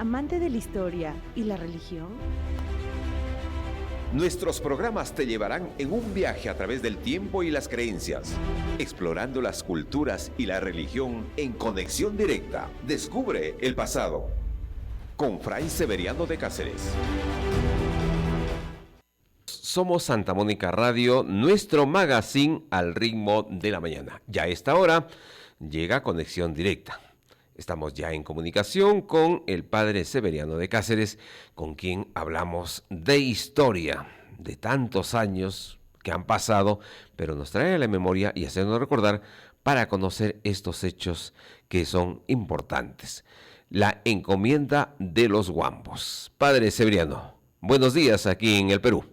amante de la historia y la religión? Nuestros programas te llevarán en un viaje a través del tiempo y las creencias, explorando las culturas y la religión en conexión directa. Descubre el pasado con Fray Severiano de Cáceres. Somos Santa Mónica Radio, nuestro magazine al ritmo de la mañana. Ya a esta hora llega Conexión Directa. Estamos ya en comunicación con el padre Severiano de Cáceres, con quien hablamos de historia, de tantos años que han pasado, pero nos trae a la memoria y hacernos recordar para conocer estos hechos que son importantes. La encomienda de los Wambos. Padre Severiano, buenos días aquí en el Perú.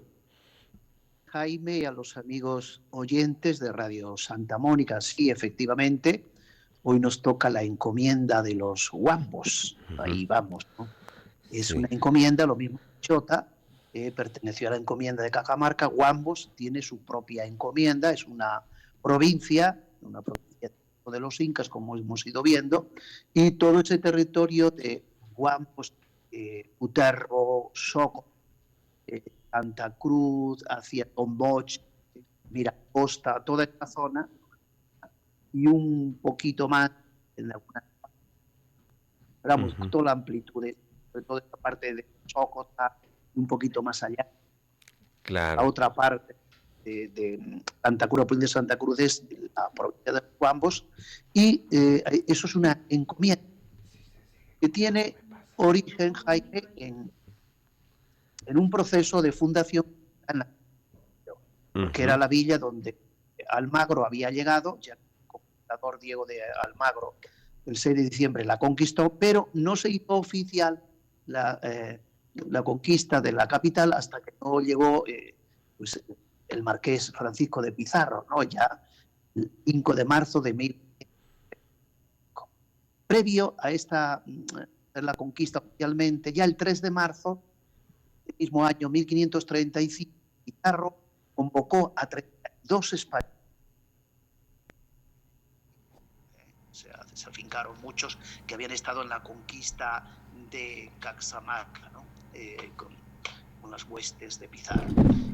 Jaime, y a los amigos oyentes de Radio Santa Mónica, sí, efectivamente. Hoy nos toca la encomienda de los Wambos. Ahí vamos, ¿no? Es una encomienda, lo mismo que Chota, perteneció a la encomienda de Cajamarca. Wambos tiene su propia encomienda, es una provincia de los incas, como hemos ido viendo, y todo ese territorio de Wambos, Uterro, Soco, Santa Cruz, hacia Tomboch, Miracosta, toda esta zona, y un poquito más en alguna toda la amplitud de toda esta parte de Chocota, un poquito más allá. Claro. La otra parte de Santa Cruz, la provincia de Santa Cruz, es la provincia de Wambos, y eso es una encomienda que tiene origen, Jaime, en un proceso de fundación, que era la villa donde Almagro había llegado. Ya Diego de Almagro el 6 de diciembre la conquistó, pero no se hizo oficial la conquista de la capital hasta que no llegó pues, el marqués Francisco de Pizarro, ¿no? Ya el 5 de marzo de 1505. Previo a la conquista oficialmente, ya el 3 de marzo del mismo año 1535, Pizarro convocó a 32 españoles. Se afincaron muchos que habían estado en la conquista de Caxamarca, ¿no? Con las huestes de Pizarro,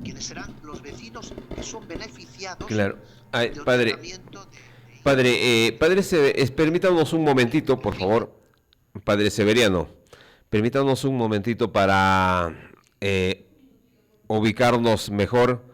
quienes serán los vecinos que son beneficiados. Claro. Ay, padre, permítanos un momentito, por favor, padre Severiano, permítanos un momentito para ubicarnos mejor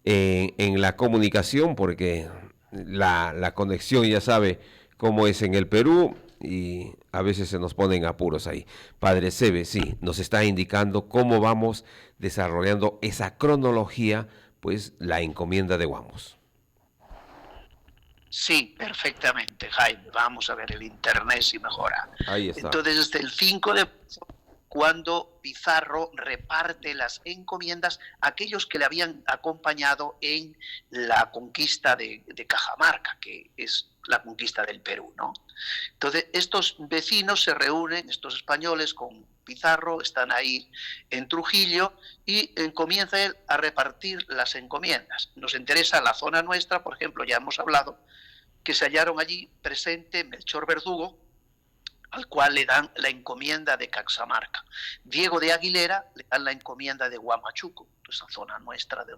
en la comunicación, porque la conexión, ya sabe cómo es en el Perú, y a veces se nos ponen apuros ahí. Padre Seve, sí, nos está indicando cómo vamos desarrollando esa cronología, pues la encomienda de Wambos. Sí, perfectamente, Jaime. Vamos a ver el internet si mejora. Ahí está. Entonces, desde el 5 de marzo, cuando Pizarro reparte las encomiendas a aquellos que le habían acompañado en la conquista de Cajamarca, que es la conquista del Perú, ¿no? Entonces, estos vecinos se reúnen, estos españoles, con Pizarro, están ahí en Trujillo, y comienza él a repartir las encomiendas. Nos interesa la zona nuestra, por ejemplo, ya hemos hablado, que se hallaron allí presente Melchor Verdugo, al cual le dan la encomienda de Caxamarca. Diego de Aguilera le dan la encomienda de Huamachuco, esa zona nuestra de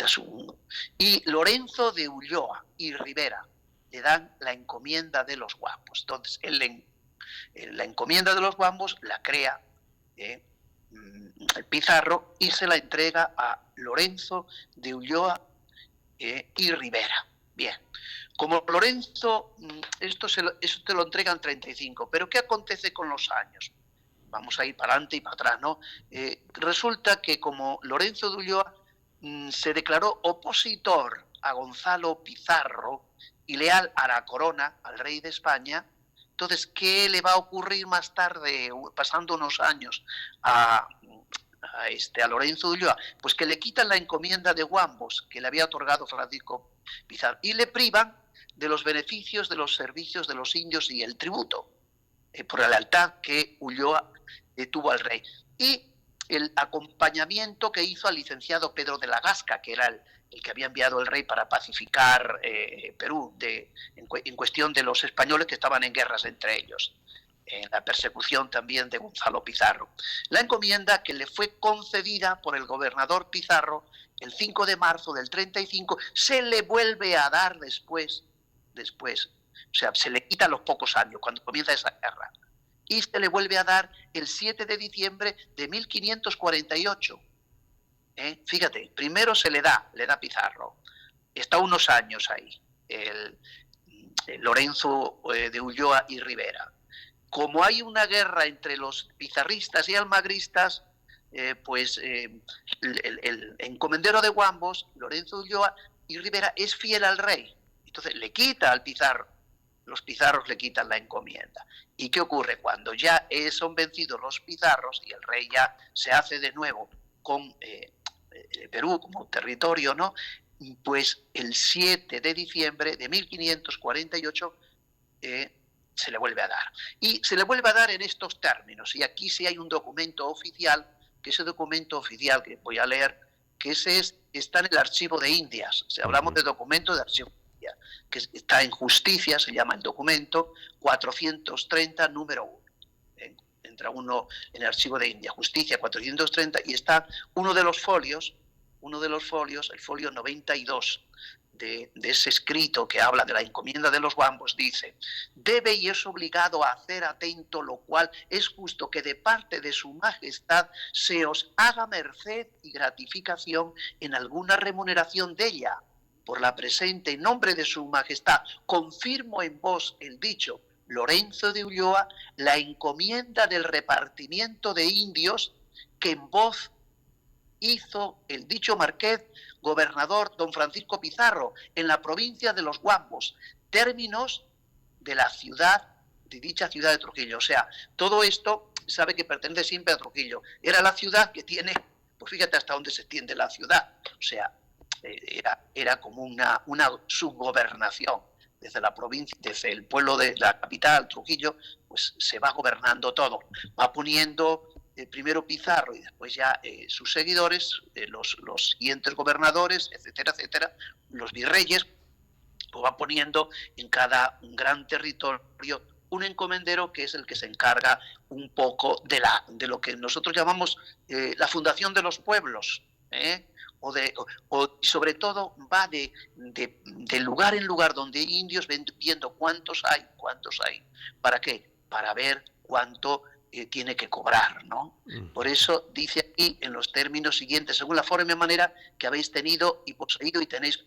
Asunción. Y Lorenzo de Ulloa y Rivera le dan la encomienda de los Wambos. Entonces, la encomienda de los Wambos la crea Pizarro y se la entrega a Lorenzo de Ulloa y Rivera. Bien, como Lorenzo, eso te lo entregan 35, pero ¿qué acontece con los años? Vamos a ir para adelante y para atrás, ¿no? Resulta que como Lorenzo de Ulloa se declaró opositor a Gonzalo Pizarro y leal a la corona, al rey de España, entonces, ¿qué le va a ocurrir más tarde, pasando unos años, a Lorenzo de Ulloa? Pues que le quitan la encomienda de Wambos, que le había otorgado Francisco Pizarro, y le privan de los beneficios de los servicios de los indios y el tributo, por la lealtad que Ulloa tuvo al rey. Y el acompañamiento que hizo al licenciado Pedro de la Gasca, que era el que había enviado el rey para pacificar Perú, en cuestión de los españoles que estaban en guerras entre ellos. en la persecución también de Gonzalo Pizarro. La encomienda que le fue concedida por el gobernador Pizarro el 5 de marzo del 35 se le vuelve a dar después, o sea, se le quita a los pocos años cuando comienza esa guerra, y se le vuelve a dar el 7 de diciembre de 1548. Fíjate, primero se le da Pizarro, está unos años ahí, el Lorenzo de Ulloa y Rivera. Como hay una guerra entre los pizarristas y almagristas, el encomendero de Guambos, Lorenzo de Ulloa y Rivera, es fiel al rey. Entonces le quita al Pizarro, los pizarros le quitan la encomienda. ¿Y qué ocurre? Cuando ya son vencidos los pizarros y el rey ya se hace de nuevo con Perú como territorio, ¿no? Pues el 7 de diciembre de 1548 se le vuelve a dar. Y se le vuelve a dar en estos términos. Y aquí sí hay un documento oficial, que ese documento oficial que voy a leer, que está en el Archivo de Indias. O sea, hablamos de documento de Archivo de Indias, que está en Justicia, se llama el documento 430, número 1. Entra uno en el Archivo de Indias, Justicia 430, y está uno de los folios, el folio 92, de ese escrito que habla de la encomienda de los Guambos, dice: debe y es obligado a hacer atento, lo cual es justo que de parte de su majestad se os haga merced y gratificación en alguna remuneración de ella. Por la presente, en nombre de su majestad, confirmo en vos el dicho Lorenzo de Ulloa, la encomienda del repartimiento de indios que en voz hizo el dicho marqués gobernador don Francisco Pizarro en la provincia de los Guambos, términos de dicha ciudad de Trujillo. O sea, todo esto sabe que pertenece siempre a Trujillo. Era la ciudad que tiene, pues fíjate hasta dónde se extiende la ciudad. O sea, era como una subgobernación. Desde la provincia, desde el pueblo de la capital, Trujillo, pues se va gobernando todo. Va poniendo primero Pizarro y después ya sus seguidores, los siguientes gobernadores, etcétera, etcétera, los virreyes, pues van poniendo en cada gran territorio un encomendero que es el que se encarga un poco de lo que nosotros llamamos la fundación de los pueblos, o sobre todo va de lugar en lugar donde hay indios, viendo cuántos hay. ¿Para qué? Para ver cuánto tiene que cobrar, ¿no? Por eso dice aquí en los términos siguientes, según la forma y manera que habéis tenido y poseído y tenéis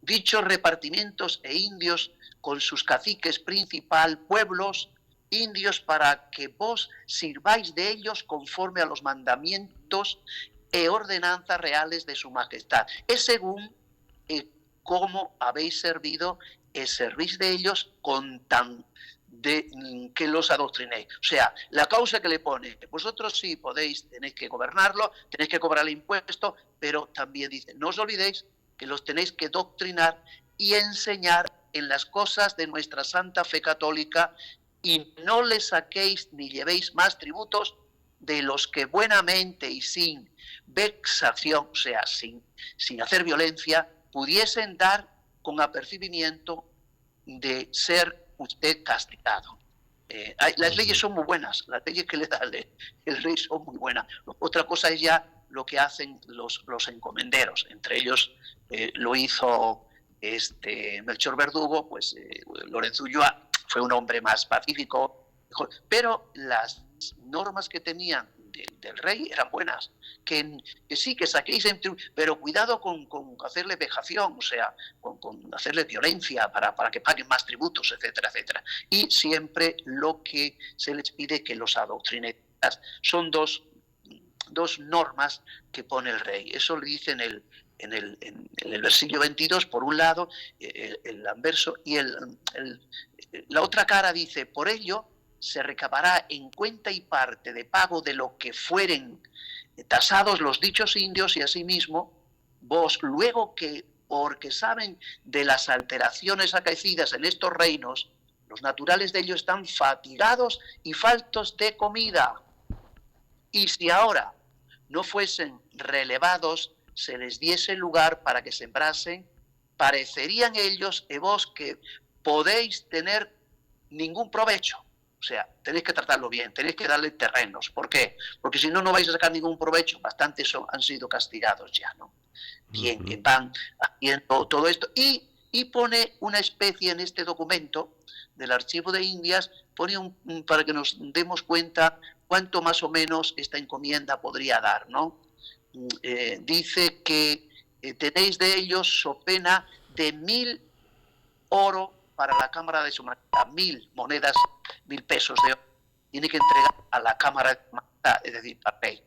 dichos repartimientos e indios con sus caciques principal, pueblos indios, para que vos sirváis de ellos conforme a los mandamientos e ordenanzas reales de su majestad. Es según cómo habéis servido, servís de ellos con tan que los adoctrinéis. O sea, la causa que le pone, vosotros sí podéis, tenéis que gobernarlo, tenéis que cobrar el impuesto, pero también dice, no os olvidéis que los tenéis que doctrinar y enseñar en las cosas de nuestra santa fe católica, y no le saquéis ni llevéis más tributos de los que buenamente y sin vexación, o sea, sin hacer violencia, pudiesen dar con apercibimiento de ser usted castigado. Las leyes son muy buenas, las leyes que le da el rey son muy buenas. Otra cosa es ya lo que hacen los encomenderos, entre ellos lo hizo Melchor Verdugo, pues Lorenzo Ulloa fue un hombre más pacífico, pero las normas que tenían del rey eran buenas, que sí, que saquéis, pero cuidado con hacerle vejación, o sea, con hacerle violencia para que paguen más tributos, etcétera, etcétera. Y siempre lo que se les pide que los adoctrinetas son dos normas que pone el rey. Eso le dice en el versículo 22, por un lado, el anverso, y la otra cara dice: por ello se recabará en cuenta y parte de pago de lo que fueren tasados los dichos indios, y asimismo vos, luego que, porque saben de las alteraciones acaecidas en estos reinos, los naturales de ellos están fatigados y faltos de comida, y si ahora no fuesen relevados, se les diese lugar para que sembrasen, parecerían ellos y vos que podéis tener ningún provecho. O O sea, tenéis que tratarlo bien, tenéis que darle terrenos. ¿Por qué? Porque si no, no vais a sacar ningún provecho. Bastantes han sido castigados ya, ¿no? Bien, que van haciendo todo esto. Y pone una especie en este documento del Archivo de Indias, pone para que nos demos cuenta cuánto más o menos esta encomienda podría dar, ¿no? Dice que tenéis de ellos so pena de 1000 oro para la Cámara de Su Majestad, 1000 monedas, 1000 pesos de oro. Tiene que entregar a la Cámara de Su Majestad, es decir, al rey.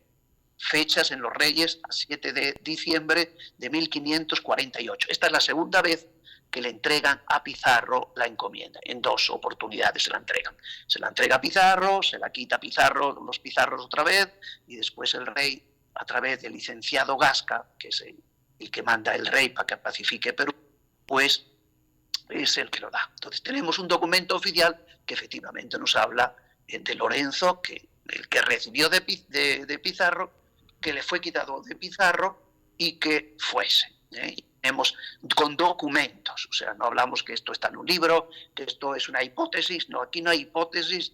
Fechas en los Reyes, a 7 de diciembre de 1548. Esta es la segunda vez que le entregan a Pizarro la encomienda. En 2 oportunidades se la entregan. Se la entrega a Pizarro, se la quita a Pizarro, los Pizarros otra vez, y después el rey, a través del licenciado Gasca, que es el que manda el rey para que pacifique Perú, pues es el que lo da. Entonces tenemos un documento oficial que efectivamente nos habla de Lorenzo, el que recibió de Pizarro, que le fue quitado de Pizarro y que fuese. Tenemos con documentos, o sea, no hablamos que esto está en un libro, que esto es una hipótesis, no, aquí no hay hipótesis,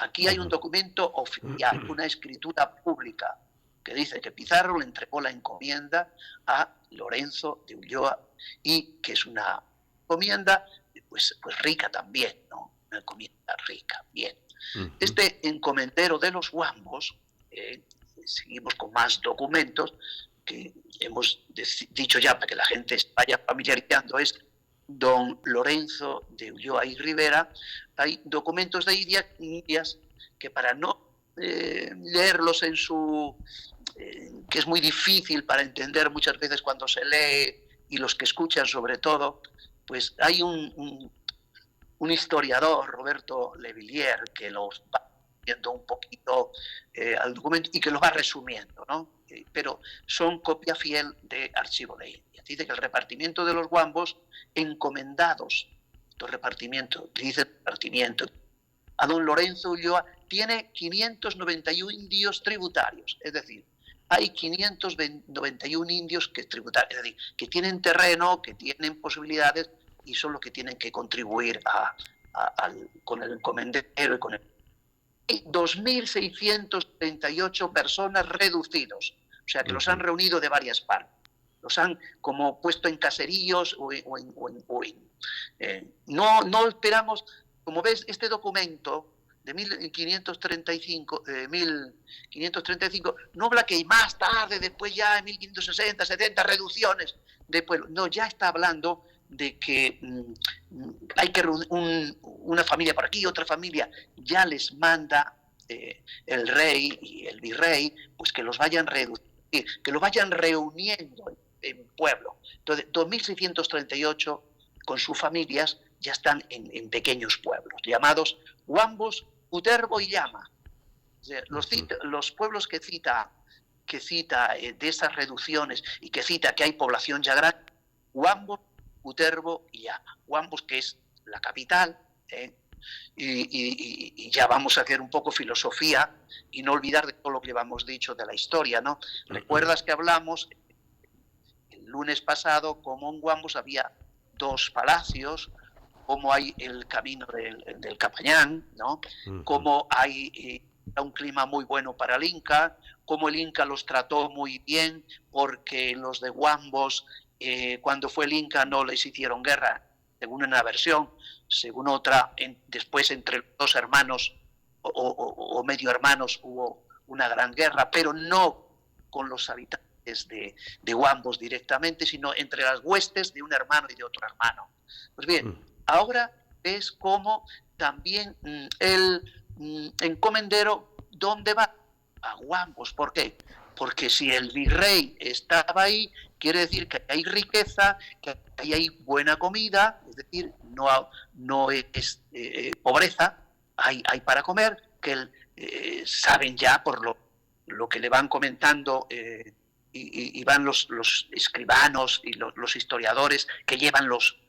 aquí hay un documento oficial, una escritura pública que dice que Pizarro le entregó la encomienda a Lorenzo de Ulloa y que es una encomienda pues rica también, ¿no? Una encomienda rica, bien. Este encomendero de los Huambos, seguimos con más documentos que hemos dicho ya para que la gente se vaya familiarizando, es don Lorenzo de Ulloa y Rivera. Hay documentos de Indias que para no leerlos en su... que es muy difícil para entender muchas veces cuando se lee y los que escuchan sobre todo, pues hay un historiador, Roberto Levillier, que los va viendo un poquito al documento y que lo va resumiendo, ¿no? Pero son copia fiel de Archivo de Indias. Dice que el repartimiento de los Huambos encomendados, dice repartimiento, a don Lorenzo Ulloa, tiene 591 indios tributarios, es decir, hay 591 indios que tributarios, es decir, que tienen terreno, que tienen posibilidades y son los que tienen que contribuir con el encomendero y con el... 2.638 personas reducidos, o sea que los han reunido de varias partes, los han como puesto en caseríos no esperamos, como ves, este documento de 1535 no habla que más tarde, después ya en 1560, 70 reducciones de pueblo, no, ya está hablando de que hay que una familia por aquí, otra familia, ya les manda el rey y el virrey, pues que los vayan que lo vayan reuniendo en pueblo. Entonces, 2.638 con sus familias ya están en pequeños pueblos, llamados Huambos, Uterbo y Llama. O sea, los pueblos que cita de esas reducciones y que cita que hay población ya grande, Huambos, Uterbo y Llama. Huambos, que es la capital, y ya vamos a hacer un poco filosofía y no olvidar de todo lo que hemos dicho de la historia, ¿no? ¿Recuerdas que hablamos el lunes pasado cómo en Huambos había 2 palacios, cómo hay el camino del Capañán, ¿no? Cómo hay un clima muy bueno para el Inca, cómo el Inca los trató muy bien porque los de Huambos, cuando fue el Inca no les hicieron guerra, según una versión, según otra, después entre los 2 hermanos o medio hermanos hubo una gran guerra, pero no con los habitantes de Huambos directamente, sino entre las huestes de un hermano y de otro hermano. Pues bien, ahora ves cómo también el encomendero, ¿dónde va? A Huambos. ¿Por qué? Porque si el virrey estaba ahí, quiere decir que hay riqueza, que ahí hay buena comida, es decir, no es pobreza, hay para comer, que saben ya por lo que le van comentando y van los escribanos y los historiadores que llevan los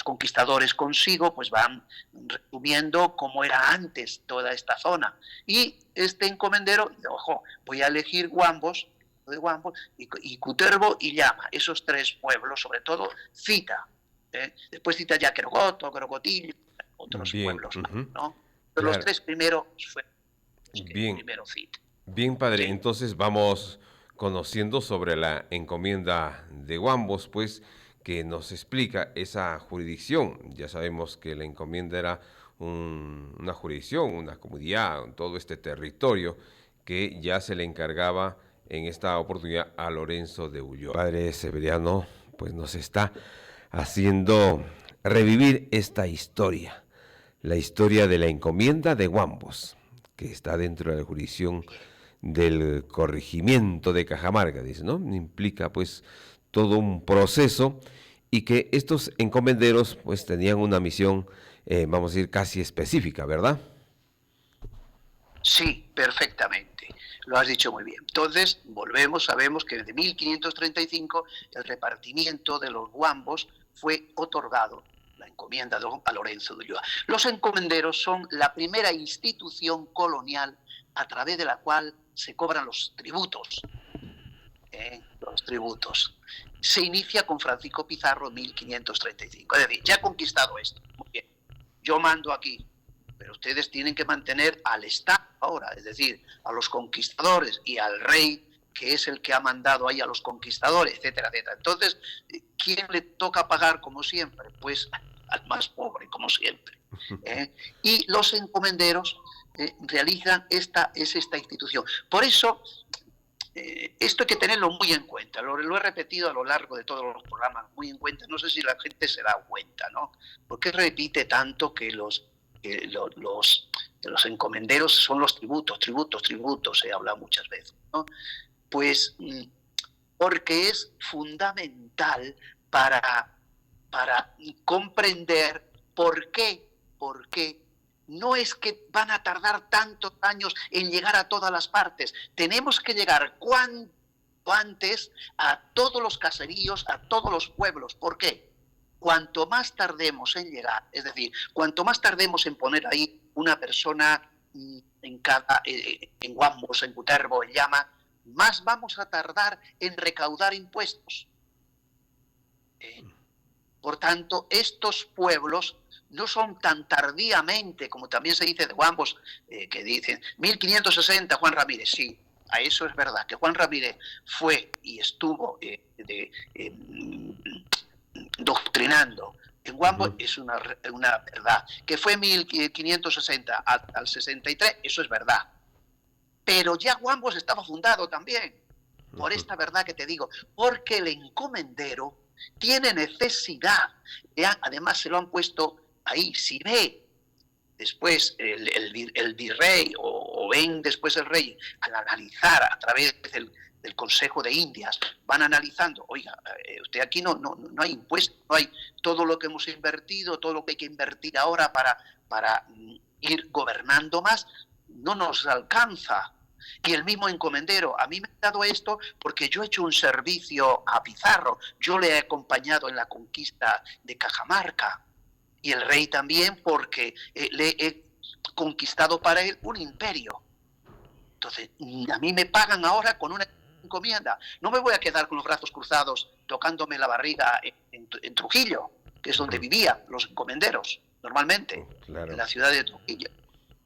conquistadores consigo, pues van resumiendo cómo era antes toda esta zona. Y este encomendero, ojo, voy a elegir Huambos, y Cutervo y Llama, esos 3 pueblos, sobre todo cita. Después cita ya Querogoto, Querogotillo, otros pueblos más, ¿no? Los Claro. tres primeros fueron los que Bien, primero cita. bien, padre. Sí, Entonces vamos conociendo sobre la encomienda de Guambos, pues, que nos explica esa jurisdicción. Ya sabemos que la encomienda era una jurisdicción, una comunidad, todo este territorio que ya se le encargaba en esta oportunidad a Lorenzo de Ulloa. Padre Severiano, pues nos está haciendo revivir esta historia, la historia de la encomienda de Guambos, que está dentro de la jurisdicción del corregimiento de Cajamarca, dice, ¿no? Implica pues todo un proceso y que estos encomenderos pues tenían una misión, vamos a decir, casi específica, ¿verdad? sí, perfectamente. Lo has dicho muy bien. Entonces, volvemos, sabemos que desde 1535 el repartimiento de los guambos fue otorgado, la encomienda a Lorenzo de Ulloa. Los encomenderos son la primera institución colonial a través de la cual se cobran los tributos. Los tributos. Se inicia con Francisco Pizarro en 1535. Es decir, ya ha conquistado esto. Muy bien. Yo mando aquí, pero ustedes tienen que mantener al Estado ahora, es decir, a los conquistadores y al rey, que es el que ha mandado ahí a los conquistadores, etcétera, etcétera. Entonces, ¿quién le toca pagar como siempre? Pues al más pobre, como siempre. Y los encomenderos realizan esta institución. Por eso, esto hay que tenerlo muy en cuenta, lo he repetido a lo largo de todos los programas, muy en cuenta, no sé si la gente se da cuenta, ¿no? ¿Por qué repite tanto que los encomenderos son los tributos, se habla muchas veces, ¿no? Pues porque es fundamental para comprender por qué no es que van a tardar tantos años en llegar a todas las partes. Tenemos que llegar cuanto antes a todos los caseríos, a todos los pueblos. ¿Por qué? Cuanto más tardemos en llegar, es decir, cuanto más tardemos en poner ahí una persona en Guambos, en Cutervo, en Llama, más vamos a tardar en recaudar impuestos. Por tanto, estos pueblos no son tan tardíamente, como también se dice de Guambos, que dicen 1560 Juan Ramírez. Sí, a eso es verdad, que Juan Ramírez fue y estuvo doctrinando en Guambos, es una verdad. Que fue 1560 al 63, eso es verdad. Pero ya Guambos estaba fundado también, por esta verdad que te digo, porque el encomendero tiene necesidad, además se lo han puesto ahí, si ve después el virrey o ven después el rey, al analizar a través del Consejo de Indias, van analizando, oiga, usted aquí no hay impuestos, no hay todo lo que hemos invertido, todo lo que hay que invertir ahora para ir gobernando más, no nos alcanza. Y el mismo encomendero, a mí me ha dado esto porque yo he hecho un servicio a Pizarro, yo le he acompañado en la conquista de Cajamarca, y el rey también porque le he conquistado para él un imperio. Entonces, a mí me pagan ahora con una encomienda. No me voy a quedar con los brazos cruzados tocándome la barriga en Trujillo, que es donde vivían los encomenderos, normalmente, claro, en la ciudad de Trujillo.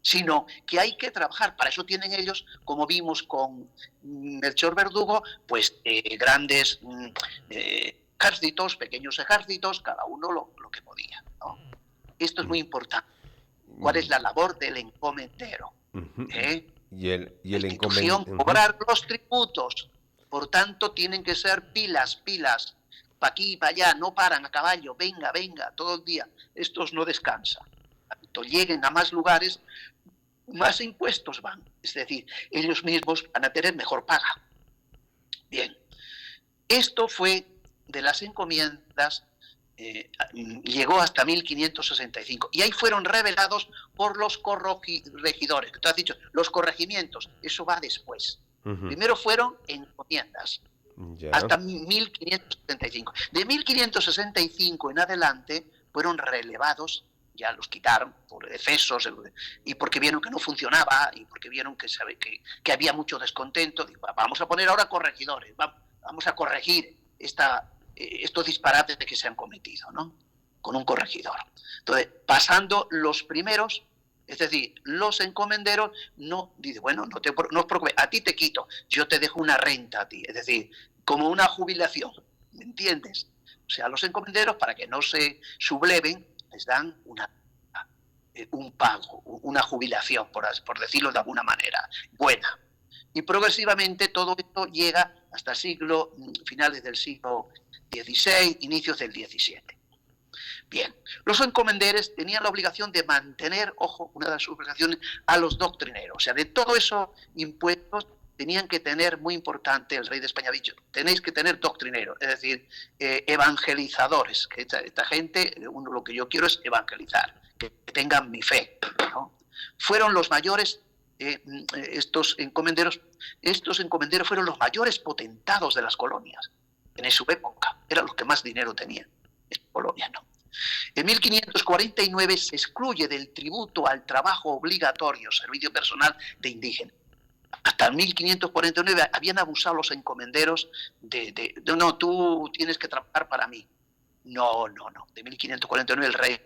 Sino que hay que trabajar. Para eso tienen ellos, como vimos con Melchor Verdugo, pues grandes ejércitos, pequeños ejércitos, cada uno lo que podía, ¿no? Esto es muy importante. ¿Cuál es la labor del encomendero? Y el encomendero, cobrar los tributos. Por tanto, tienen que ser pilas, para aquí y para allá, no paran a caballo, venga, todo el día. Estos no descansan. Cuando lleguen a más lugares, más impuestos van. Es decir, ellos mismos van a tener mejor paga. Bien, esto fue de las encomiendas, llegó hasta 1565. Y ahí fueron revelados por los corregidores. Que tú has dicho, los corregimientos, eso va después. Primero fueron encomiendas. Hasta 1565. De 1565 en adelante fueron relevados, ya los quitaron por excesos y porque vieron que no funcionaba y porque vieron que había mucho descontento. Digo, vamos a poner ahora corregidores, vamos a corregir estos disparates que se han cometido, ¿no? Con un corregidor. Entonces, pasando los primeros, Es decir, los encomenderos no dicen, bueno, no os preocupes, a ti te quito, yo te dejo una renta a ti, es decir, como una jubilación, ¿me entiendes? O sea, los encomenderos, para que no se subleven, les dan un pago, una jubilación, por decirlo de alguna manera, buena. Y progresivamente todo esto llega hasta finales del siglo XVI, inicios del XVII. Bien, los encomenderes tenían la obligación de mantener, ojo, una de sus obligaciones, a los doctrineros. O sea, de todos esos impuestos tenían que tener, muy importante, el rey de España ha dicho, tenéis que tener doctrineros, es decir, evangelizadores, que esta gente, lo que yo quiero es evangelizar, que tengan mi fe, ¿no? Fueron los mayores, estos encomenderos fueron los mayores potentados de las colonias en su época, eran los que más dinero tenían, en Polonia, ¿no? En 1549 se excluye del tributo al trabajo obligatorio, servicio personal de indígenas. Hasta 1549 habían abusado los encomenderos no, tú tienes que trabajar para mí. No. De 1549 el rey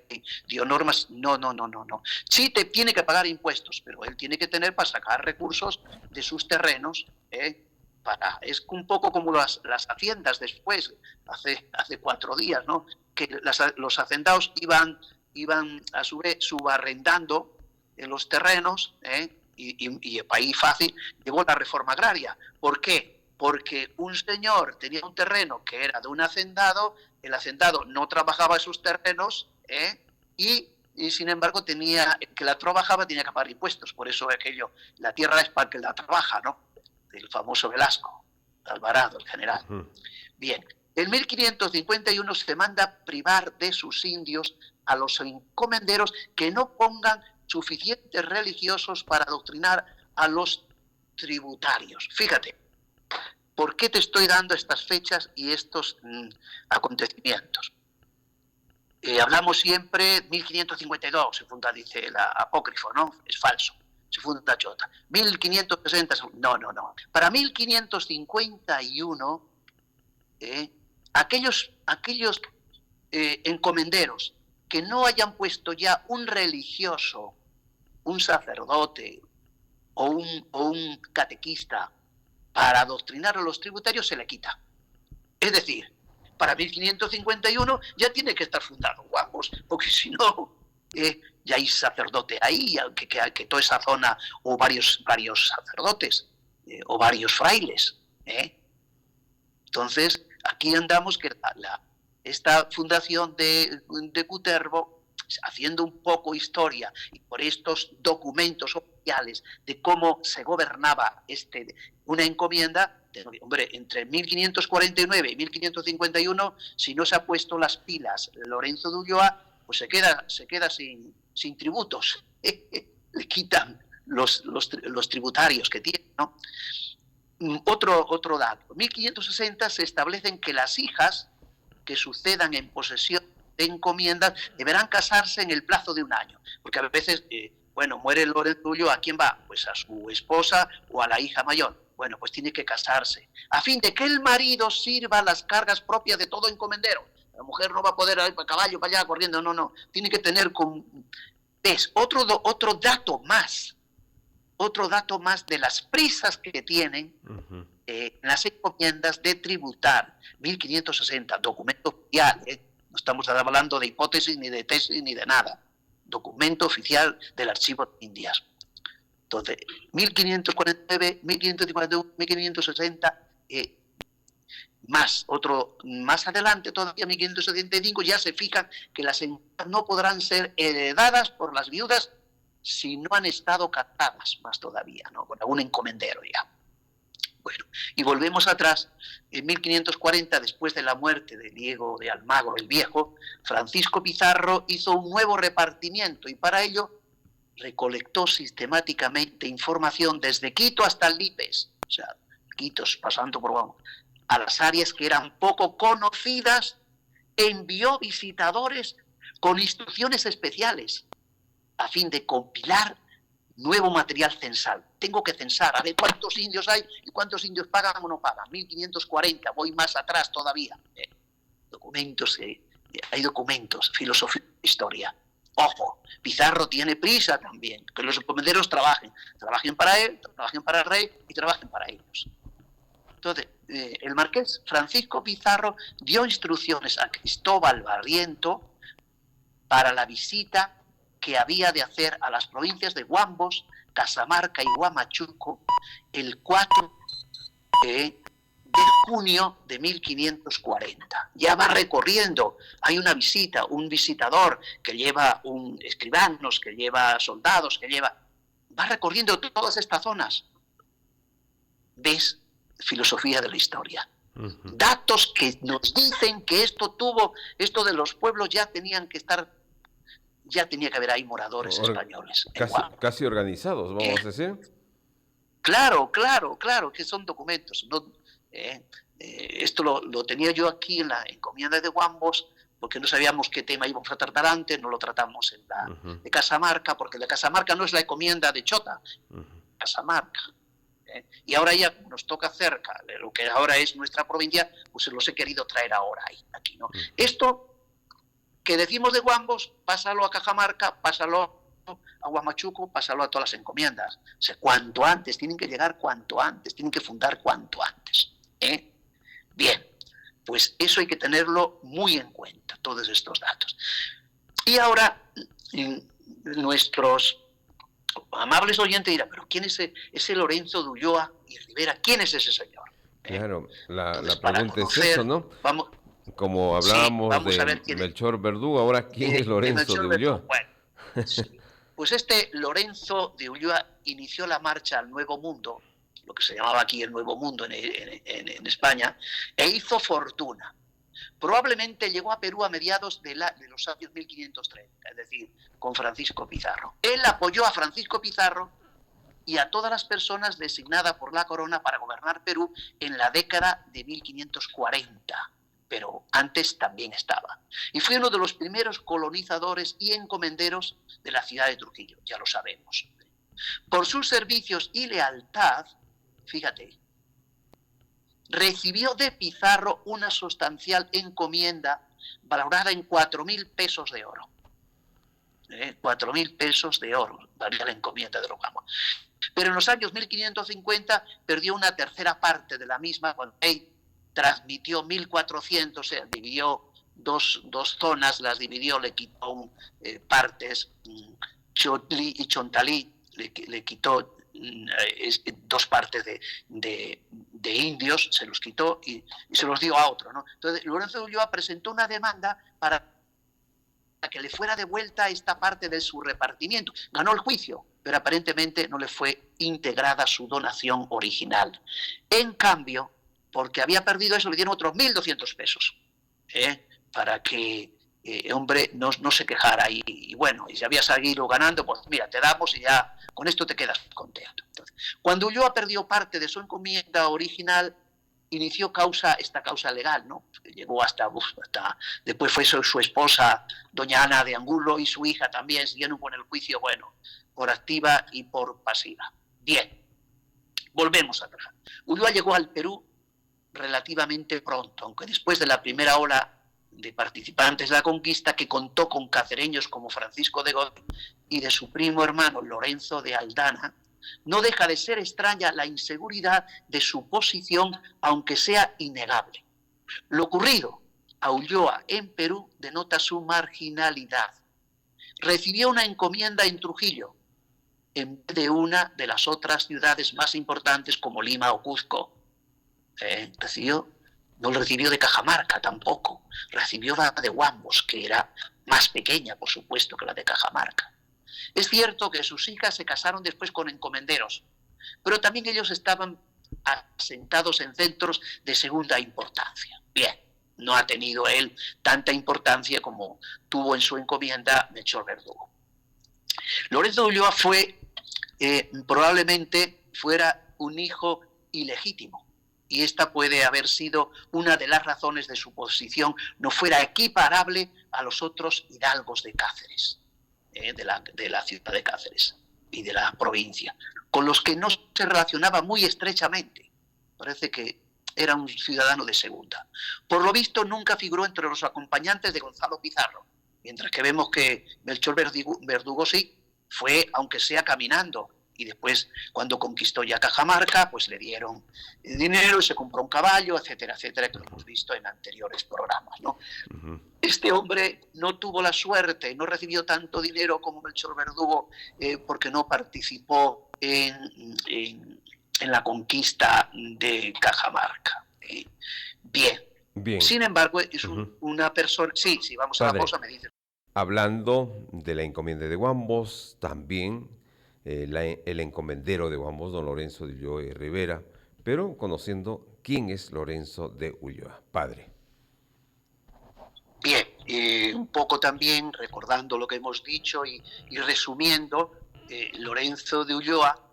dio normas, no. Sí te tiene que pagar impuestos, pero él tiene que tener para sacar recursos de sus terrenos, es un poco como las haciendas después, hace 4 días, ¿no? Que los hacendados iban a su vez subarrendando en los terrenos, y el país fácil llegó la reforma agraria. ¿Por qué? Porque un señor tenía un terreno que era de un hacendado, el hacendado no trabajaba esos terrenos, y sin embargo el que la trabajaba tenía que pagar impuestos. Por eso la tierra es para el que la trabaja, ¿no? El famoso Velasco, Alvarado, el general. Bien, en 1551 se manda privar de sus indios a los encomenderos que no pongan suficientes religiosos para adoctrinar a los tributarios. Fíjate, ¿por qué te estoy dando estas fechas y estos acontecimientos? Hablamos siempre, 1552 se funda, dice el apócrifo, ¿no? Es falso. Se funda Chota. 1560, no. Para 1551, aquellos encomenderos que no hayan puesto ya un religioso, un sacerdote o un catequista para adoctrinar a los tributarios, se le quita. Es decir, para 1551 ya tiene que estar fundado, vamos, porque si no... ya hay sacerdote ahí, que toda esa zona, o varios sacerdotes, o varios frailes. Entonces, aquí andamos que esta fundación de Cutervo, haciendo un poco historia, y por estos documentos oficiales de cómo se gobernaba una encomienda, hombre, entre 1549 y 1551, si no se ha puesto las pilas Lorenzo de Ulloa, pues se queda sin tributos, le quitan los tributarios que tiene, ¿no? Otro dato, en 1560 se establecen que las hijas que sucedan en posesión de encomiendas deberán casarse en el plazo de 1 año, porque a veces, muere Lorenzo Ulloa, ¿a quién va? Pues a su esposa o a la hija mayor. Bueno, pues tiene que casarse, a fin de que el marido sirva las cargas propias de todo encomendero. La mujer no va a poder ir para caballo, para allá, corriendo, no. Tiene que tener otro dato más de las prisas que tienen las encomiendas de tributar. 1560, documento oficial, no estamos hablando de hipótesis, ni de tesis, ni de nada. Documento oficial del Archivo de Indias. Entonces, 1549, 1551, 1560... más adelante, todavía 1575, ya se fijan que las encomiendas no podrán ser heredadas por las viudas si no han estado casadas, más todavía, ¿no? Con algún encomendero ya. Bueno, y volvemos atrás, en 1540, después de la muerte de Diego de Almagro el Viejo, Francisco Pizarro hizo un nuevo repartimiento y para ello recolectó sistemáticamente información desde Quito hasta Lípez, o sea, Quitos pasando por a las áreas que eran poco conocidas, envió visitadores con instrucciones especiales a fin de compilar nuevo material censal. Tengo que censar, a ver cuántos indios hay y cuántos indios pagan o no pagan. 1540, voy más atrás todavía. Hay documentos, filosofía, historia. Ojo, Pizarro tiene prisa también, que los encomenderos trabajen para él, trabajen para el rey y trabajen para ellos. Entonces, el marqués Francisco Pizarro dio instrucciones a Cristóbal Barriento para la visita que había de hacer a las provincias de Huambos, Casamarca y Huamachuco el 4 de junio de 1540. Ya va recorriendo, hay una visita, un visitador que lleva un escribanos, que lleva soldados, va recorriendo todas estas zonas. ¿Ves? Filosofía de la historia. Datos que nos dicen que esto de los pueblos ya tenía que haber ahí moradores españoles. Casi organizados, vamos a decir. Claro, que son documentos. ¿No? Esto lo tenía yo aquí en la encomienda de Huambos, porque no sabíamos qué tema íbamos a tratar antes, no lo tratamos en la de Casamarca, porque la Casamarca no es la encomienda de Chota, Casamarca. Y ahora ya nos toca cerca de lo que ahora es nuestra provincia, pues se los he querido traer ahora aquí, ¿no? Esto que decimos de Huambos, pásalo a Cajamarca, pásalo a Huamachuco, pásalo a todas las encomiendas. O sea, cuanto antes, tienen que llegar cuanto antes, tienen que fundar cuanto antes. Bien, pues eso hay que tenerlo muy en cuenta, todos estos datos. Y ahora, nuestros amables oyentes dirán, pero ¿quién es ese Lorenzo de Ulloa y Rivera? ¿Quién es ese señor? Claro, la Para pregunta conocer, es eso, ¿no? Como hablábamos de Melchor Verdugo, ahora ¿quién es Lorenzo de Ulloa? Bueno, sí. Pues este Lorenzo de Ulloa inició la marcha al Nuevo Mundo, lo que se llamaba aquí el Nuevo Mundo en España, e hizo fortuna. Probablemente llegó a Perú a mediados de los años 1530, es decir, con Francisco Pizarro. Él apoyó a Francisco Pizarro y a todas las personas designadas por la corona para gobernar Perú en la década de 1540, pero antes también estaba. Y fue uno de los primeros colonizadores y encomenderos de la ciudad de Trujillo, ya lo sabemos. Por sus servicios y lealtad, fíjate, recibió de Pizarro una sustancial encomienda valorada en 4.000 pesos de oro. 4.000 pesos de oro valía la encomienda de los Huambos. Pero en los años 1550 perdió una tercera parte de la misma, cuando él transmitió 1.400, o sea, dividió dos zonas, las dividió, le quitó partes, Chotli y Chontalí, le quitó dos partes de indios, se los quitó y se los dio a otro, ¿no? Entonces Lorenzo de Ulloa presentó una demanda para que le fuera devuelta esta parte de su repartimiento. Ganó el juicio, pero aparentemente no le fue integrada su donación original. En cambio, porque había perdido eso, le dieron otros 1.200 pesos, para que hombre no se quejara y bueno, y si había seguido ganando, pues mira, te damos y ya con esto te quedas contento. Entonces, cuando Ulloa perdió parte de su encomienda original, inició esta causa legal, ¿no? Llegó hasta después fue su esposa, doña Ana de Angulo, y su hija también siguieron con el juicio, bueno, por activa y por pasiva. Bien, volvemos atrás. Ulloa llegó al Perú relativamente pronto, aunque después de la primera ola de participantes de la conquista, que contó con cacereños como Francisco de Godoy y de su primo hermano Lorenzo de Aldana, no deja de ser extraña la inseguridad de su posición, aunque sea innegable. Lo ocurrido a Ulloa en Perú denota su marginalidad. Recibió una encomienda en Trujillo, en vez de una de las otras ciudades más importantes como Lima o Cuzco. No lo recibió de Cajamarca tampoco, recibió la de Huambos, que era más pequeña, por supuesto, que la de Cajamarca. Es cierto que sus hijas se casaron después con encomenderos, pero también ellos estaban asentados en centros de segunda importancia. Bien, no ha tenido él tanta importancia como tuvo en su encomienda Melchor Verdugo. Lorenzo de Ulloa probablemente fuera un hijo ilegítimo, y esta puede haber sido una de las razones de su posición no fuera equiparable a los otros hidalgos de Cáceres, de la ciudad de Cáceres y de la provincia, con los que no se relacionaba muy estrechamente. Parece que era un ciudadano de segunda. Por lo visto, nunca figuró entre los acompañantes de Gonzalo Pizarro, Mientras que vemos que Melchor Verdugo sí fue, aunque sea caminando, y después cuando conquistó ya Cajamarca, pues le dieron dinero y se compró un caballo, etcétera, etcétera, que lo hemos visto en anteriores programas, ¿no? Este hombre no tuvo la suerte, no recibió tanto dinero como Melchor Verdugo, porque no participó en la conquista de Cajamarca. Bien. Sin embargo, es una persona... Sí, vamos a la pausa, me dice. Hablando de la encomienda de Huambos, también el encomendero de Huambos, don Lorenzo de Ulloa y Rivera, pero conociendo quién es Lorenzo de Ulloa, padre. Bien, un poco también recordando lo que hemos dicho y resumiendo, Lorenzo de Ulloa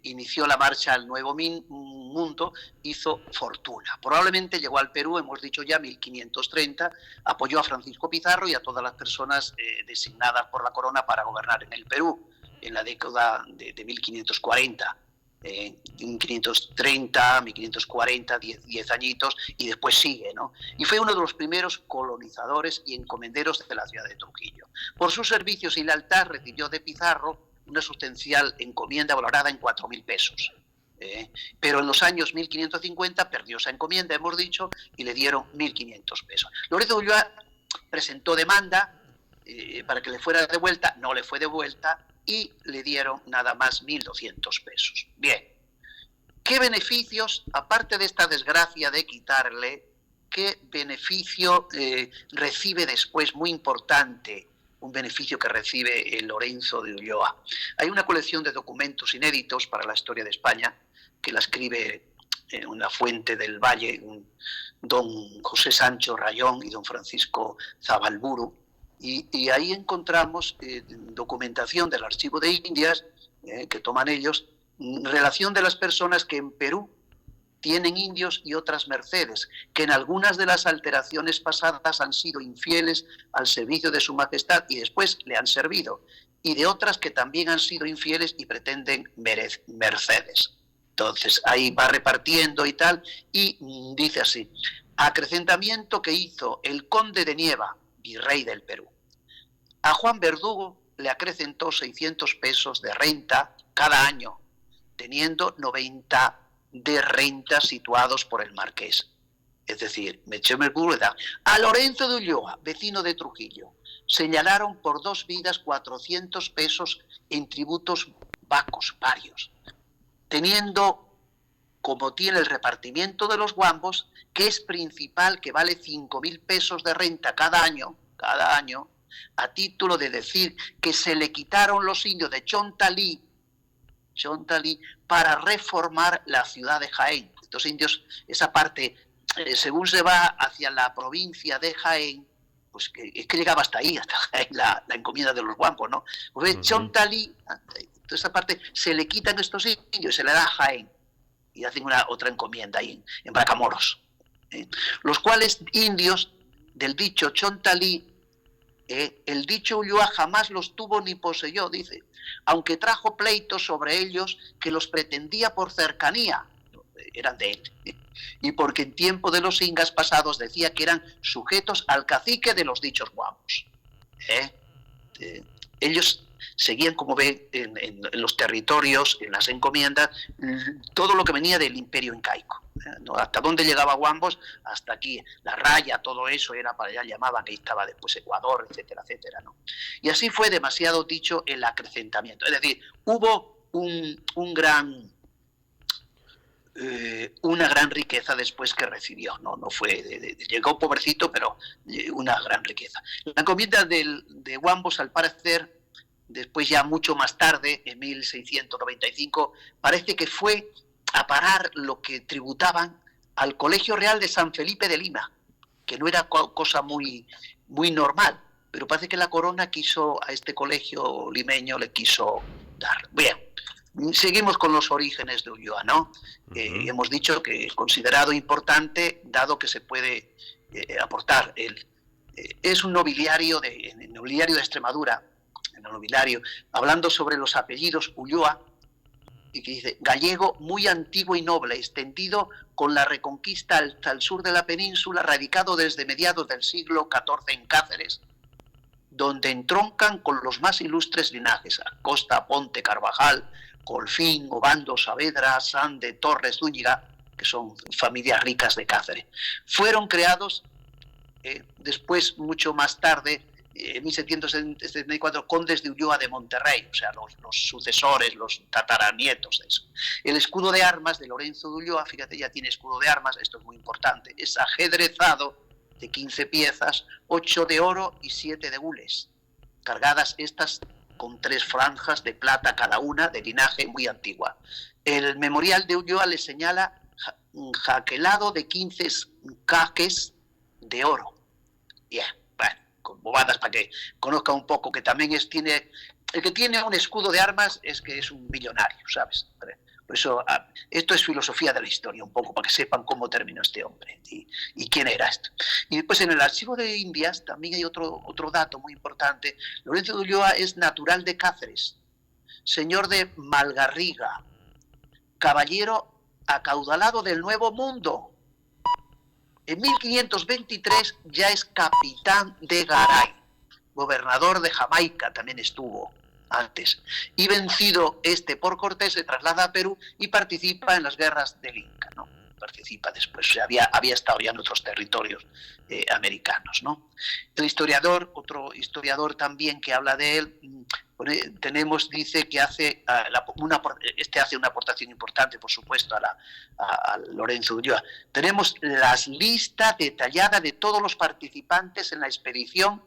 inició la marcha al Nuevo Mundo, hizo fortuna. Probablemente llegó al Perú, hemos dicho ya, 1530, apoyó a Francisco Pizarro y a todas las personas designadas por la corona para gobernar en el Perú en la década de 1540. 1530, 1540, 10 añitos, y después sigue, ¿no? Y fue uno de los primeros colonizadores y encomenderos de la ciudad de Trujillo. Por sus servicios y lealtad recibió de Pizarro una sustancial encomienda valorada en 4.000 pesos. Pero en los años 1550 perdió esa encomienda, hemos dicho, y le dieron 1.500 pesos. Lorenzo de Ulloa presentó demanda para que le fuera de vuelta, no le fue de vuelta, y le dieron nada más 1.200 pesos. Bien, ¿qué beneficios, aparte de esta desgracia de quitarle, qué beneficio recibe después, muy importante, un beneficio que recibe Lorenzo de Ulloa? Hay una colección de documentos inéditos para la historia de España, que la escribe en una fuente del Valle, don José Sancho Rayón y don Francisco Zabalburu, y ahí encontramos documentación del Archivo de Indias, que toman ellos, relación de las personas que en Perú tienen indios y otras mercedes, que en algunas de las alteraciones pasadas han sido infieles al servicio de su majestad y después le han servido, y de otras que también han sido infieles y pretenden mercedes. Entonces ahí va repartiendo y tal, y dice así: acrecentamiento que hizo el conde de Nieva, virrey del Perú. A Juan Verdugo le acrecentó 600 pesos de renta cada año, teniendo 90 de renta situados por el marqués. Es decir, a Lorenzo de Ulloa, vecino de Trujillo, señalaron por 2 vidas 400 pesos en tributos vacos varios, teniendo, como tiene el repartimiento de los guambos, que es principal, que vale 5.000 pesos de renta cada año, a título de decir que se le quitaron los indios de Chontalí para reformar la ciudad de Jaén. Estos indios, esa parte, según se va hacia la provincia de Jaén, pues es que llegaba hasta ahí, hasta Jaén, la encomienda de los guampos, ¿no? Pues Chontalí, toda esa parte, se le quitan estos indios, se le da a Jaén, y hacen otra encomienda ahí en Bracamoros. Los cuales indios del dicho Chontalí, el dicho Ulloa jamás los tuvo ni poseyó, dice, aunque trajo pleitos sobre ellos que los pretendía por cercanía, eran de él, y porque en tiempo de los ingas pasados decía que eran sujetos al cacique de los dichos guapos. Ellos seguían, como ven, en los territorios, en las encomiendas, todo lo que venía del imperio incaico. ¿No? Hasta dónde llegaba Huambos, hasta aquí, la raya, todo eso era para allá, llamaban, que ahí estaba después Ecuador, etcétera, etcétera, ¿no? Y así fue demasiado dicho el acrecentamiento. Es decir, hubo una gran riqueza después que recibió, no fue, llegó pobrecito, pero una gran riqueza. La encomienda de Huambos, al parecer, después ya mucho más tarde, en 1695, parece que fue a parar lo que tributaban al Colegio Real de San Felipe de Lima, que no era cosa muy, muy normal, pero parece que la corona quiso, a este colegio limeño le quiso dar. Bien, seguimos con los orígenes de Ulloa, ¿no? Hemos dicho que es considerado importante, dado que se puede aportar. Es un nobiliario de Extremadura, en el nobiliario, hablando sobre los apellidos Ulloa, y que dice: gallego muy antiguo y noble, extendido con la reconquista hasta el sur de la península, radicado desde mediados del siglo XIV en Cáceres, donde entroncan con los más ilustres linajes: Acosta, Ponte, Carvajal, Colfín, Obando, Saavedra, Sande, Torres, Zúñiga, que son familias ricas de Cáceres. Fueron creados después, mucho más tarde, en 1774, condes de Ulloa de Monterrey, o sea, los sucesores, los tataranietos de eso. El escudo de armas de Lorenzo de Ulloa, fíjate, ya tiene escudo de armas, esto es muy importante, es ajedrezado de 15 piezas, 8 de oro y 7 de gules, cargadas estas con 3 franjas de plata cada una, de linaje muy antigua. El memorial de Ulloa le señala un jaquelado de 15 caques de oro. Bien, bueno, con bobadas para que conozca un poco, que también tiene, el que tiene un escudo de armas es que es un millonario, ¿sabes? Por eso, esto es filosofía de la historia, un poco, para que sepan cómo terminó este hombre y quién era esto. Y después, en el archivo de Indias también hay otro dato muy importante. Lorenzo de Ulloa es natural de Cáceres, señor de Malgarriga, caballero acaudalado del Nuevo Mundo. En 1523 ya es capitán de Garay, gobernador de Jamaica, también estuvo antes. Y vencido por Cortés, se traslada a Perú y participa en las guerras del Inca, ¿no? Participa después, o sea, había estado ya en otros territorios americanos, ¿no? El historiador, otro historiador también que habla de él, dice que hace una aportación importante, por supuesto, a Lorenzo de Ulloa. Tenemos la lista detallada de todos los participantes en la expedición,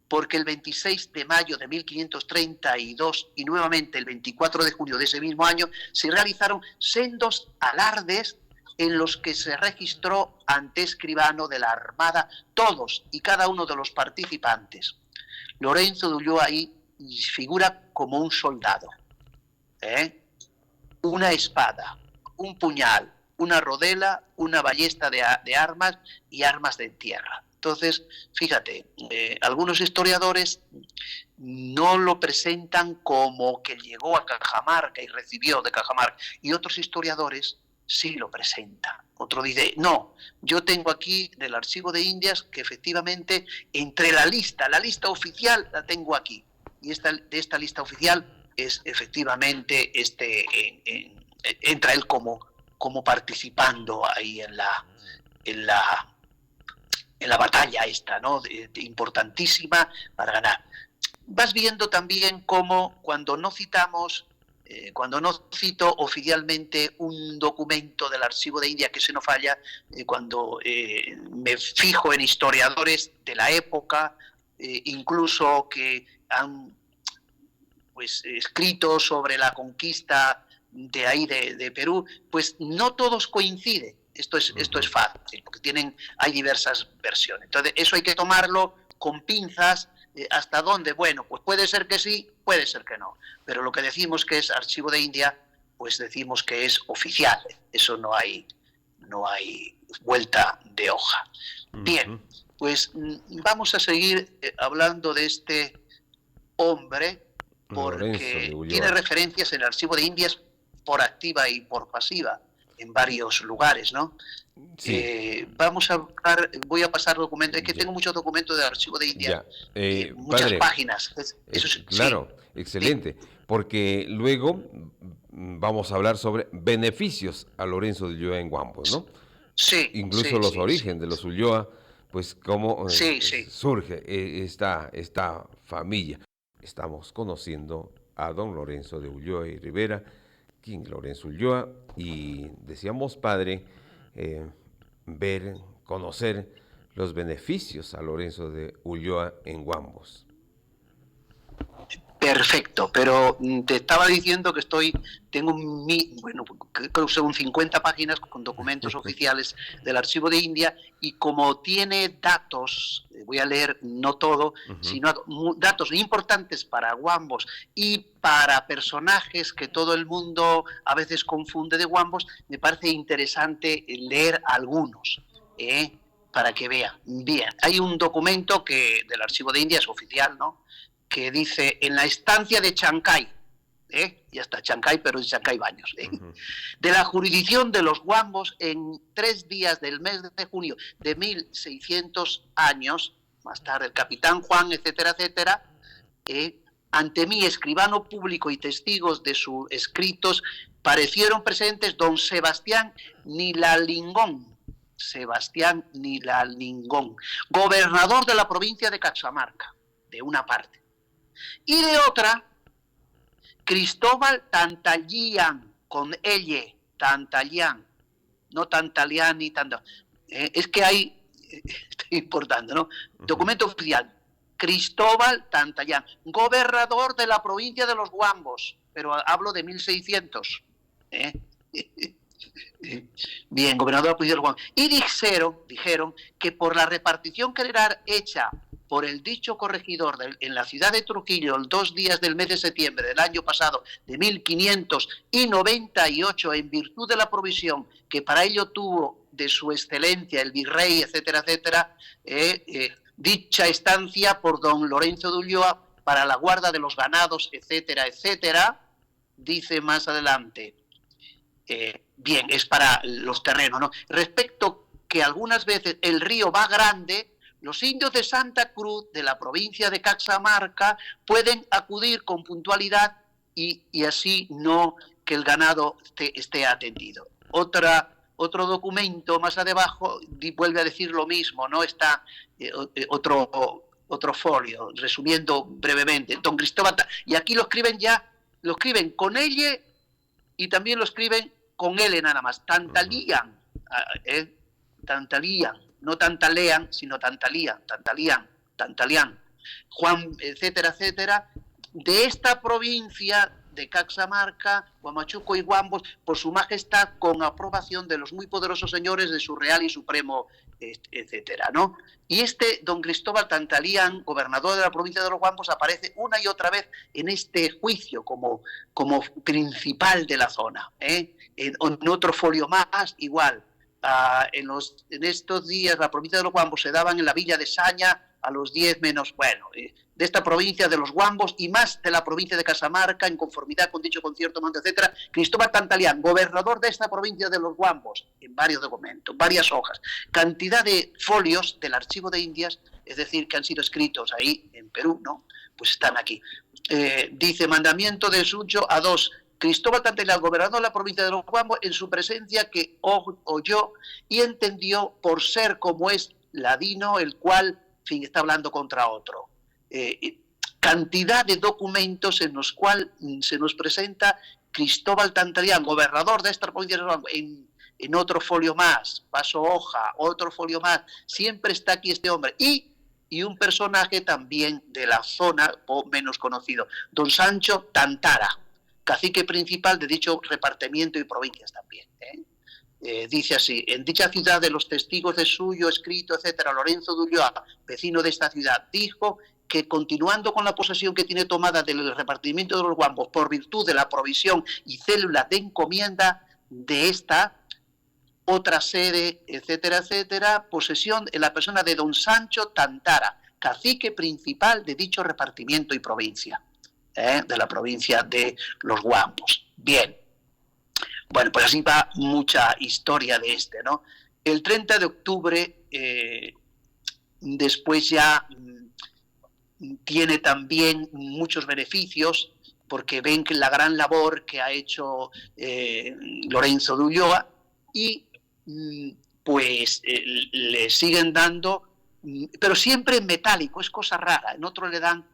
porque el 26 de mayo de 1532 y nuevamente el 24 de junio de ese mismo año se realizaron sendos alardes en los que se registró ante escribano de la Armada todos y cada uno de los participantes. Lorenzo de Ulloa ahí figura como un soldado, una espada, un puñal, una rodela, una ballesta de armas y armas de tierra. Entonces, fíjate, algunos historiadores no lo presentan como que llegó a Cajamarca y recibió de Cajamarca, y otros historiadores sí lo presentan. Otro dice, no, yo tengo aquí del archivo de Indias que efectivamente entre la lista oficial la tengo aquí, y de esta lista oficial es efectivamente entra él como participando ahí en la batalla esta, ¿no? Importantísima para ganar. Vas viendo también cómo cuando no cito oficialmente un documento del archivo de India, que se no falla, cuando me fijo en historiadores de la época, incluso que han escrito sobre la conquista de ahí de Perú, pues no todos coinciden. Esto es fácil, porque hay diversas versiones. Entonces, eso hay que tomarlo con pinzas. ¿Hasta dónde? Bueno, pues puede ser que sí, puede ser que no. Pero lo que decimos que es archivo de India, pues decimos que es oficial. Eso no hay vuelta de hoja. Bien, pues vamos a seguir hablando de este hombre, porque tiene referencias en el archivo de Indias por activa y por pasiva en varios lugares, ¿no? Sí. Voy a pasar documentos, es que tengo muchos documentos del archivo de India, muchas padre, páginas. Claro, sí. Excelente, sí. Porque luego vamos a hablar sobre beneficios a Lorenzo de Ulloa en Huambos, ¿no? Sí. Incluso los orígenes de los Ulloa, pues cómo surge esta familia. Estamos conociendo a don Lorenzo de Ulloa y Rivera, King Lorenzo Ulloa, y decíamos, padre, conocer los beneficios a Lorenzo de Ulloa en Huambos. Perfecto, pero te estaba diciendo que tengo creo que son 50 páginas con documentos oficiales del archivo de India, y como tiene datos, voy a leer no todo, sino datos importantes para Huambos y para personajes que todo el mundo a veces confunde de Huambos, me parece interesante leer algunos, para que vean. Bien, hay un documento del archivo de India, es oficial, ¿no?, que dice: en la estancia de Chancay, ya está Chancay, pero es Chancay Baños, de la jurisdicción de los Huambos, en 3 días del mes de junio de 1600 años, más tarde el capitán Juan, etcétera, etcétera, ante mí, escribano público y testigos de sus escritos, parecieron presentes don Sebastián Nilalingón, gobernador de la provincia de Caxamarca, de una parte, y de otra, Cristóbal Tantalián, con elle, Tantalián, no Tantalián ni tanto. Es que hay, estoy importando, ¿no? Documento oficial, Cristóbal Tantalián, gobernador de la provincia de los Guambos, pero hablo de 1600. Bien, gobernador de la provincia de los Guambos. Y dijeron que por la repartición general hecha por el dicho corregidor en la ciudad de Trujillo el 2 días del mes de septiembre del año pasado de 1598, en virtud de la provisión que para ello tuvo de su excelencia el virrey, etcétera, etcétera, dicha estancia por don Lorenzo de Ulloa para la guarda de los ganados, etcétera, etcétera, dice más adelante. Bien, es para los terrenos, ¿no? Respecto que algunas veces el río va grande, los indios de Santa Cruz, de la provincia de Caxamarca, pueden acudir con puntualidad y así no que el ganado esté atendido. Otro documento más abajo vuelve a decir lo mismo, ¿no? Está otro folio, resumiendo brevemente. Don Cristóbal, y aquí lo escriben con elle y también lo escriben con L nada más. Tantalían, no tantalean, sino tantalían. Juan, etcétera, etcétera, de esta provincia de Caxamarca, Huamachuco y Guambos, por su majestad, con aprobación de los muy poderosos señores de su real y supremo, etcétera, ¿no? Y don Cristóbal Tantalián, gobernador de la provincia de los Guambos, aparece una y otra vez en este juicio como principal de la zona, en otro folio más, igual. En estos días la provincia de los Guambos se daban en la villa de Saña a los 10 menos, de esta provincia de los Guambos y más de la provincia de Caxamarca, en conformidad con dicho concierto, etcétera, Cristóbal Tantalián, gobernador de esta provincia de los Guambos, en varios documentos, varias hojas, cantidad de folios del Archivo de Indias, es decir, que han sido escritos ahí en Perú, ¿no? Pues están aquí. Dice, mandamiento de Sucho a 2, Cristóbal Tantalián, gobernador de la provincia de los Guambos, en su presencia que oyó y entendió por ser como es ladino, el cual, en fin, está hablando contra otro. Cantidad de documentos en los cuales se nos presenta Cristóbal Tantalián, gobernador de esta provincia de los Guambos, en otro folio más, paso hoja, otro folio más, siempre está aquí este hombre. Y un personaje también de la zona, o menos conocido, don Sancho Tantara, cacique principal de dicho repartimiento y provincias también. Dice así, en dicha ciudad de los testigos de suyo escrito, etcétera, Lorenzo de Ulloa, vecino de esta ciudad, dijo que continuando con la posesión que tiene tomada del repartimiento de los Guambos por virtud de la provisión y célula de encomienda de esta otra sede, etcétera, etcétera, posesión en la persona de don Sancho Tantara, cacique principal de dicho repartimiento y provincia. De la provincia de los Guambos. Bien, bueno, pues así va mucha historia de ¿no? El 30 de octubre, después ya tiene también muchos beneficios, porque ven que la gran labor que ha hecho Lorenzo de Ulloa, y pues le siguen dando, pero siempre en metálico, es cosa rara, en otro le dan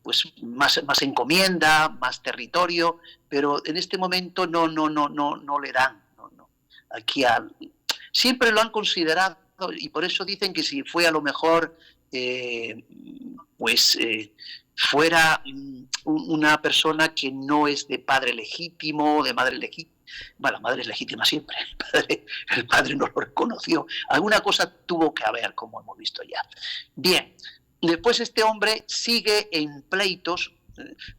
pues más encomienda, más territorio, pero en este momento no le dan. No. Aquí siempre lo han considerado, y por eso dicen que si fue a lo mejor, fuera una persona que no es de padre legítimo, de madre legítima. Bueno, la madre es legítima siempre, el padre no lo reconoció. Alguna cosa tuvo que haber, como hemos visto ya. Bien. Después este hombre sigue en pleitos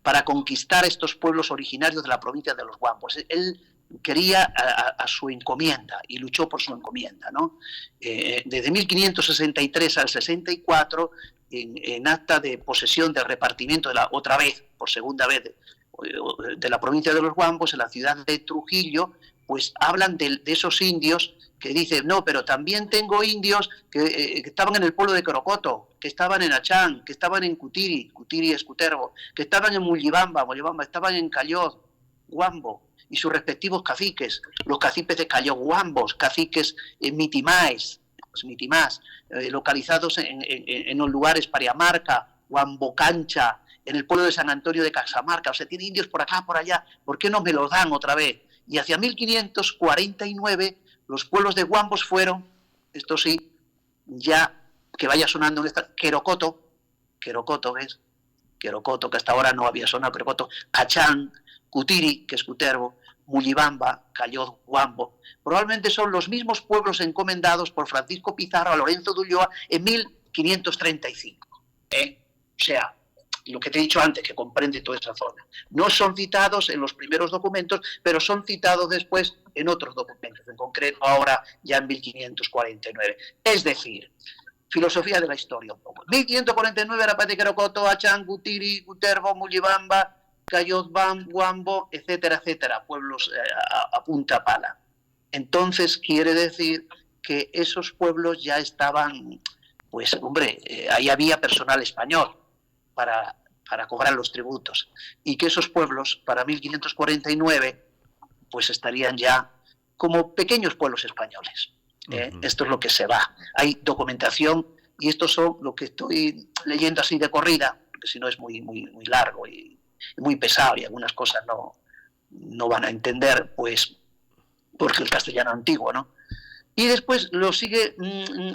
para conquistar estos pueblos originarios de la provincia de los Guambos. Él quería a su encomienda y luchó por su encomienda, ¿no? Desde 1563 al 64, en acta de posesión del repartimiento, otra vez, por segunda vez, de la provincia de los Guambos, en la ciudad de Trujillo, pues hablan de esos indios que dicen, no, pero también tengo indios que estaban en el pueblo de Corocoto, que estaban en Achán, que estaban en Cutiri, Cutiri es Cutervo, que estaban en Mullibamba, Mullibamba, estaban en Callot, Guambo, y sus respectivos caciques, los caciques de Callot Guambos, caciques Mitimaes, localizados en los lugares Pariamarca, Guambo Cancha, en el pueblo de San Antonio de Casamarca. O sea, tiene indios por acá, por allá, ¿por qué no me los dan otra vez? Y hacia 1549 los pueblos de Guambos fueron, esto sí, ya que vaya sonando, Querocoto, ¿ves? Querocoto, que hasta ahora no había sonado, Querocoto, Achán, Cutiri, que es Cutervo, Mullibamba, Callot, Guambo. Probablemente son los mismos pueblos encomendados por Francisco Pizarro a Lorenzo de Ulloa en 1535. O sea, lo que te he dicho antes, que comprende toda esa zona. No son citados en los primeros documentos, pero son citados después en otros documentos, en concreto ahora ya en 1549. Es decir, filosofía de la historia un poco. 1549 era Pate Querocoto, Achán, Cutiri, Cutervo, Mullibamba, Callot, Guambo, etcétera, etcétera, pueblos a punta pala. Entonces quiere decir que esos pueblos ya estaban, pues hombre, ahí había personal español para cobrar los tributos, y que esos pueblos para 1549 pues estarían ya como pequeños pueblos españoles. Esto es lo que se va. Hay documentación, y estos son lo que estoy leyendo así de corrida, porque si no es muy largo y muy pesado, y algunas cosas no van a entender, pues porque el castellano antiguo, ¿no? Y después lo sigue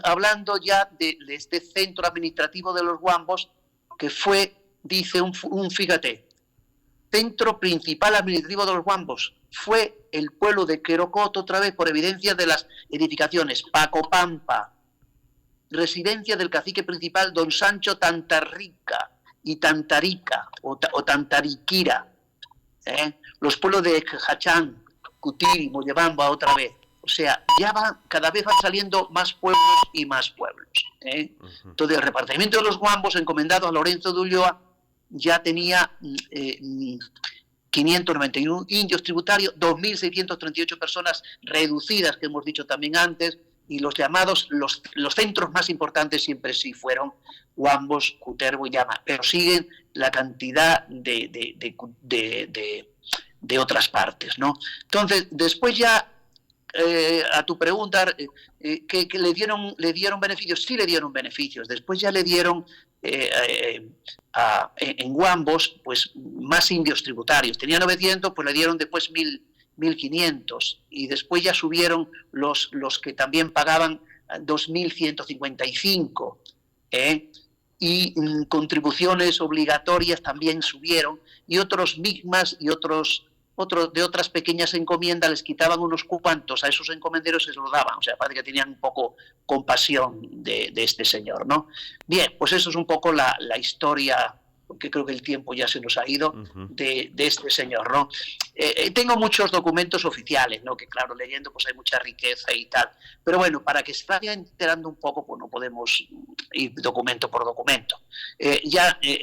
hablando ya de este centro administrativo de los Guambos, que fue, dice, fíjate, centro principal administrativo de los Guambos, fue el pueblo de Querocoto, otra vez por evidencia de las edificaciones, Pacopampa, residencia del cacique principal don Sancho Tantarrica y Tantarica, o Tantariquira, los pueblos de Jachán, Cutiri, Mollebamba, otra vez. O sea, cada vez van saliendo más pueblos y más pueblos. Entonces, el repartimiento de los Guambos, encomendado a Lorenzo de Ulloa, ya tenía 591 indios tributarios, 2.638 personas reducidas, que hemos dicho también antes, y los llamados, los centros más importantes siempre sí fueron Guambos, Cutervo y Llama, pero siguen la cantidad de otras partes, ¿no? Entonces, después ya, a tu pregunta, que le dieron beneficios, sí le dieron beneficios. Después ya le dieron en Guambos pues más indios tributarios. Tenía 900, pues le dieron después 1.500, y después ya subieron los que también pagaban 2.155, y contribuciones obligatorias también subieron, y otros migmas y otros de otras pequeñas encomiendas les quitaban unos cuantos a esos encomenderos y se los daban. O sea, parece que tenían un poco compasión de este señor, ¿no? Bien, pues eso es un poco la historia, porque creo que el tiempo ya se nos ha ido, de este señor, ¿no? Tengo muchos documentos oficiales, ¿no? Que claro, leyendo pues hay mucha riqueza y tal. Pero bueno, para que se vaya enterando un poco, pues no podemos ir documento por documento.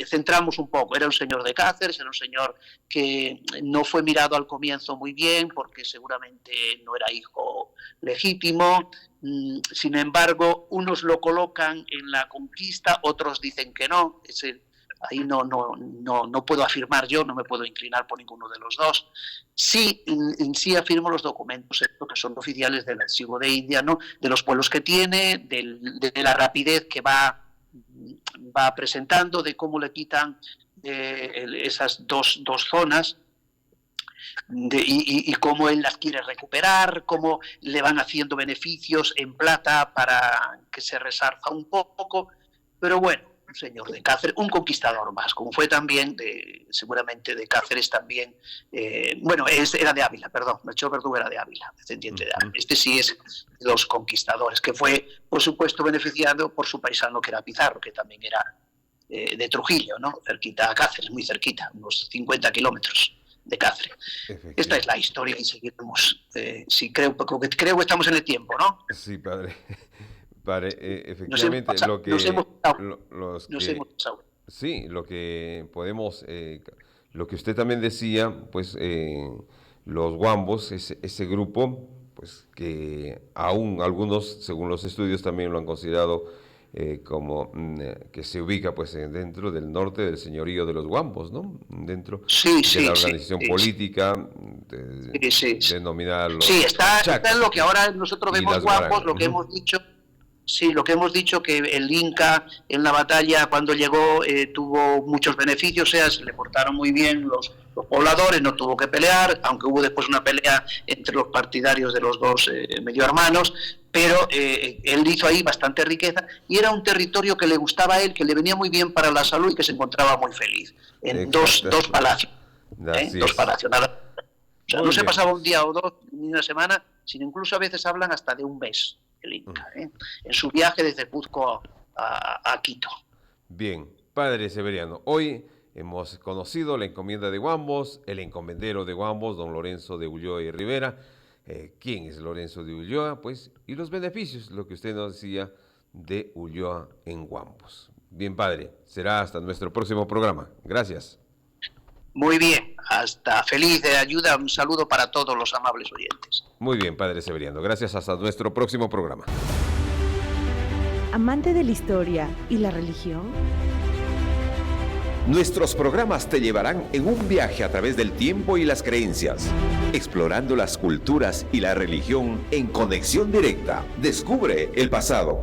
Centramos un poco. Era un señor de Cáceres, era un señor que no fue mirado al comienzo muy bien, porque seguramente no era hijo legítimo. Sin embargo, unos lo colocan en la conquista, otros dicen que no. Ahí no puedo afirmar yo, no me puedo inclinar por ninguno de los dos. Sí afirmo los documentos que son oficiales del Archivo de India, ¿no? De los pueblos que tiene, de la rapidez que va presentando, de cómo le quitan esas dos zonas, y cómo él las quiere recuperar, cómo le van haciendo beneficios en plata para que se resarza un poco. Pero bueno, un señor de Cáceres, un conquistador más, como fue también seguramente de Cáceres también, era de Ávila, perdón, Melchor Verdugo era de Ávila, descendiente de Ávila. Este sí es de los conquistadores, que fue, por supuesto, beneficiado por su paisano, que era Pizarro, que también era de Trujillo, ¿no? Cerquita a Cáceres, muy cerquita, unos 50 kilómetros de Cáceres. Esta es la historia, y seguiremos. Creo que estamos en el tiempo, ¿no? Sí, padre. Efectivamente, lo que podemos lo que usted también decía, pues los Wambos, ese grupo, pues que aún algunos, según los estudios, también lo han considerado como que se ubica pues dentro del norte del señorío de los Wambos, ¿no? Dentro de la organización política denominada los está en lo que ahora nosotros vemos Wambos, lo que hemos dicho. Sí, lo que hemos dicho, que el Inca en la batalla cuando llegó tuvo muchos beneficios, o sea, se le portaron muy bien los pobladores, no tuvo que pelear, aunque hubo después una pelea entre los partidarios de los dos medio hermanos, pero él hizo ahí bastante riqueza y era un territorio que le gustaba a él, que le venía muy bien para la salud y que se encontraba muy feliz en dos palacios. Dos palacios, nada. O sea, no se pasaba un día o dos, ni una semana, sino incluso a veces hablan hasta de un mes. El Inca, en su viaje desde Cuzco a Quito. Bien, padre Severiano, hoy hemos conocido la encomienda de Wambos, el encomendero de Wambos, don Lorenzo de Ulloa y Rivera. ¿Quién es Lorenzo de Ulloa? Pues, y los beneficios, lo que usted nos decía de Ulloa en Wambos. Bien, padre, será hasta nuestro próximo programa. Gracias. Muy bien, hasta feliz de ayuda, un saludo para todos los amables oyentes. Muy bien, padre Severiano, gracias, hasta nuestro próximo programa. Amante de la historia y la religión. Nuestros programas te llevarán en un viaje a través del tiempo y las creencias, explorando las culturas y la religión en conexión directa. Descubre el pasado,